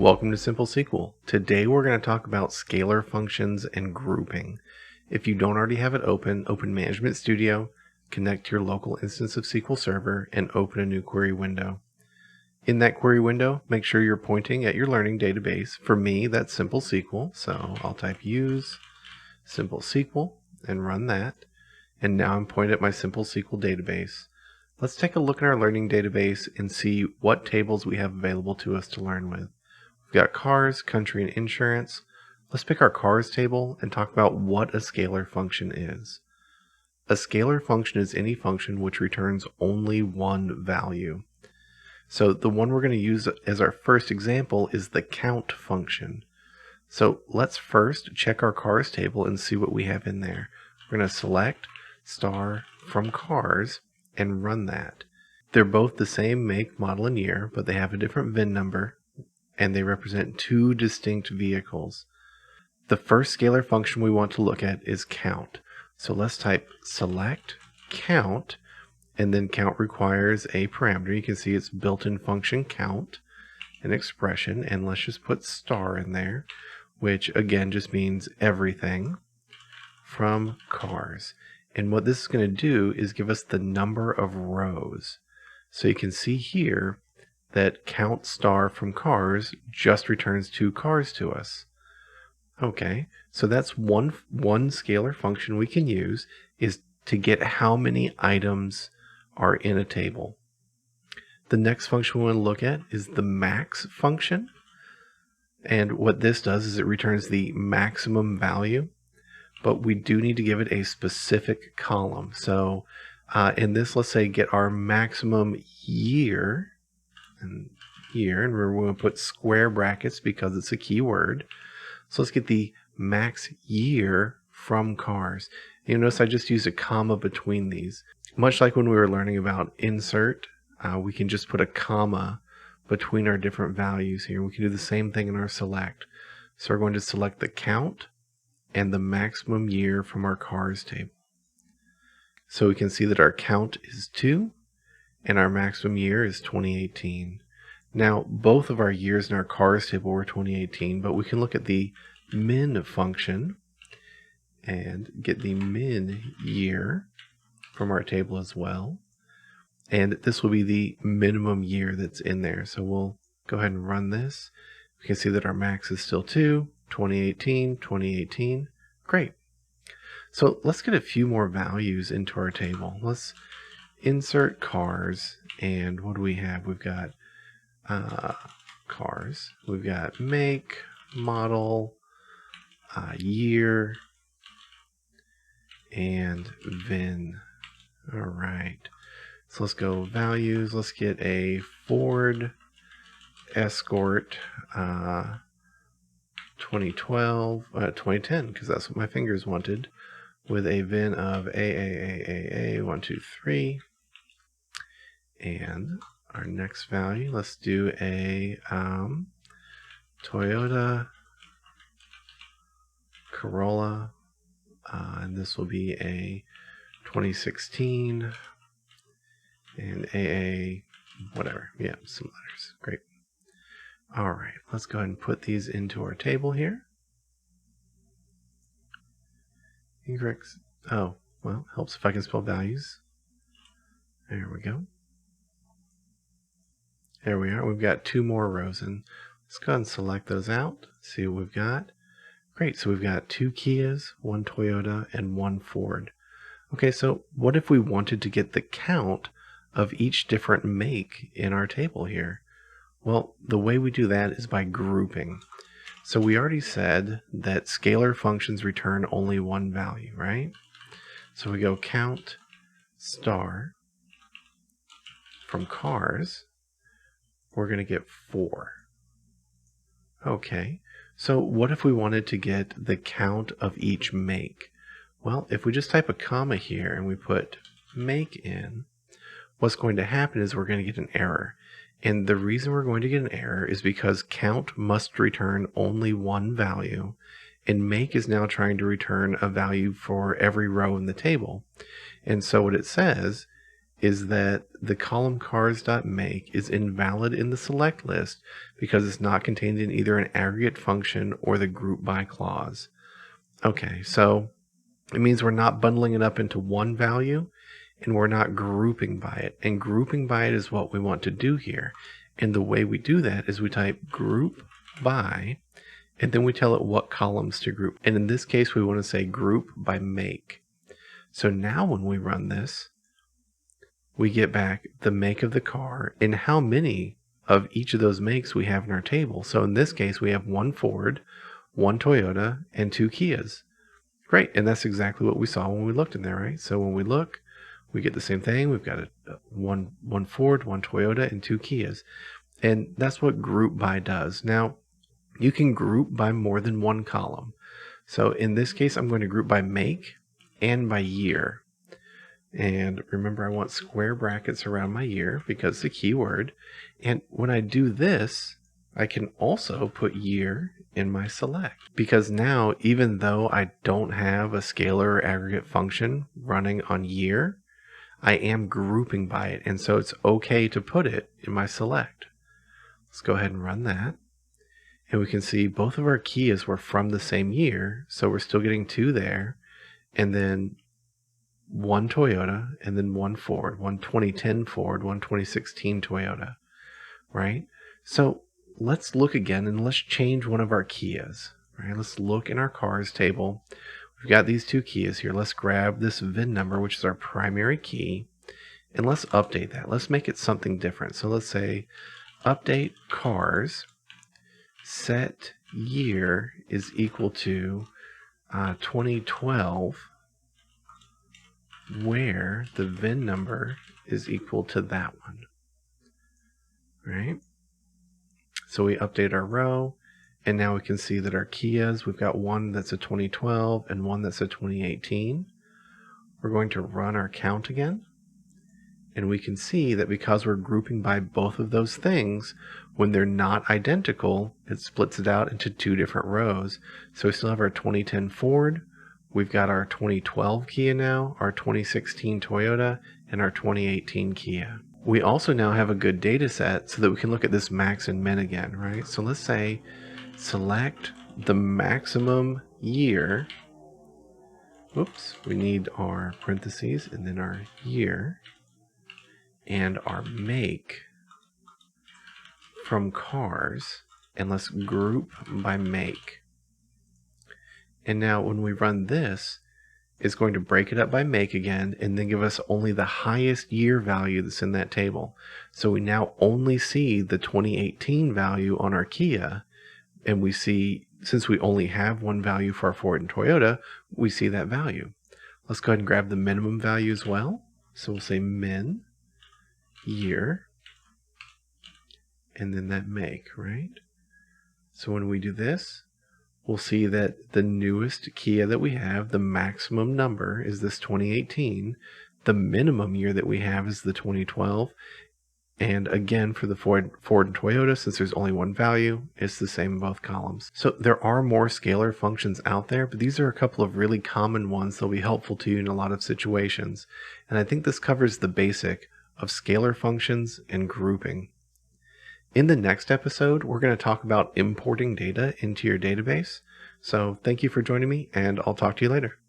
Welcome to Simple SQL. Today we're going to talk about scalar functions and grouping. If you don't already have it open, open Management Studio, connect to your local instance of SQL Server, and open a new query window. In that query window, make sure you're pointing at your learning database. For me, that's Simple SQL, so I'll type use Simple SQL and run that. And now I'm pointed at my Simple SQL database. Let's take a look at our learning database and see what tables we have available to us to learn with. We've got cars, country, and insurance. Let's pick our cars table and talk about what a scalar function is. A scalar function is any function which returns only one value. So the one we're going to use as our first example is the count function. So let's first check our cars table and see what we have in there. We're going to select star from cars and run that. They're both the same make, model, and year, but they have a different VIN number, and they represent two distinct vehicles. The first scalar function we want to look at is count. So let's type select count, and then count requires a parameter. You can see it's built-in function count, an expression, and let's just put star in there, which again just means everything from cars. And what this is going to do is give us the number of rows. So you can see here that count star from cars just returns 2 cars to us. Okay, so that's one scalar function we can use is to get how many items are in a table. The next function we want to look at is the max function. And what this does is it returns the maximum value, but we do need to give it a specific column. So in this, let's say get our maximum year, and we're going to put square brackets because it's a keyword. So let's get the max year from cars. You notice I just used a comma between these. Much like when we were learning about insert, we can just put a comma between our different values here. We can do the same thing in our select. So we're going to select the count and the maximum year from our cars table. So we can see that our count is 2 and our maximum year is 2018. Now both of our years in our cars table were 2018, but we can look at the min function and get the min year from our table as well. And this will be the minimum year that's in there. So we'll go ahead and run this. We can see that our max is still 2, 2018, 2018. Great. So let's get a few more values into our table. Let's insert cars, and what do we have? We've got cars. We've got make, model, year, and VIN. All right. So let's go values. Let's get a Ford Escort 2010, because that's what my fingers wanted, with a VIN of AAAAA123. And our next value, let's do a Toyota Corolla, and this will be a 2016, and AA whatever. Yeah, some letters. Great. All right, let's go ahead and put these into our table here. Incorrect. Oh, well, helps if I can spell values. There we go. There we are. We've got 2 more rows, and let's go ahead and select those out. See what we've got. Great. So we've got 2 Kias, 1 Toyota, and 1 Ford. Okay, so what if we wanted to get the count of each different make in our table here? Well, the way we do that is by grouping. So we already said that scalar functions return only one value, right? So we go count star from cars. We're going to get 4. Okay, so what if we wanted to get the count of each make? Well, if we just type a comma here and we put make in, what's going to happen is we're going to get an error. And the reason we're going to get an error is because count must return only one value, and make is now trying to return a value for every row in the table. And so what it says is that the column cars.make is invalid in the select list because it's not contained in either an aggregate function or the group by clause. Okay, so it means we're not bundling it up into one value and we're not grouping by it. And grouping by it is what we want to do here. And the way we do that is we type group by, and then we tell it what columns to group. And in this case, we want to say group by make. So now when we run this, we get back the make of the car and how many of each of those makes we have in our table. So in this case, we have 1 Ford, 1 Toyota, and 2 Kias. Great, and that's exactly what we saw when we looked in there, right? So when we look, we get the same thing. We've got one Ford, 1 Toyota, and 2 Kias. And that's what group by does. Now, you can group by more than one column. So in this case, I'm going to group by make and by year. And remember, I want square brackets around my year because it's a keyword. And when I do this, I can also put year in my select. Because now, even though I don't have a scalar or aggregate function running on year, I am grouping by it. And so it's okay to put it in my select. Let's go ahead and run that. And we can see both of our Kias were from the same year. So we're still getting 2 there. And then 1 Toyota, and then 1 Ford, 1 2010 Ford, 1 2016 Toyota, right? So let's look again and let's change one of our Kias, right? Let's look in our cars table. We've got these 2 Kias here. Let's grab this VIN number, which is our primary key, and let's update that. Let's make it something different. So let's say update cars, set year is equal to 2012, where the VIN number is equal to that one, right? So we update our row, and now we can see that our Kias, we've got one that's a 2012 and one that's a 2018. We're going to run our count again, and we can see that because we're grouping by both of those things, when they're not identical, it splits it out into 2 different rows. So we still have our 2010 Ford, we've got our 2012 Kia now, our 2016 Toyota, and our 2018 Kia. We also now have a good data set so that we can look at this max and min again, right? So let's say select the maximum year. Oops, we need our parentheses and then our year and our make from cars, and let's group by make. And now when we run this, it's going to break it up by make again and then give us only the highest year value that's in that table. So we now only see the 2018 value on our Kia, and we see, since we only have one value for our Ford and Toyota, we see that value. Let's go ahead and grab the minimum value as well. So we'll say min year and then that make, right? So when we do this, we'll see that the newest Kia that we have, the maximum number is this 2018. The minimum year that we have is the 2012. And again, for the Ford and Toyota, since there's only one value, it's the same in both columns. So there are more scalar functions out there, but these are a couple of really common ones that'll be helpful to you in a lot of situations. And I think this covers the basic of scalar functions and grouping. In the next episode, we're going to talk about importing data into your database. So thank you for joining me, and I'll talk to you later.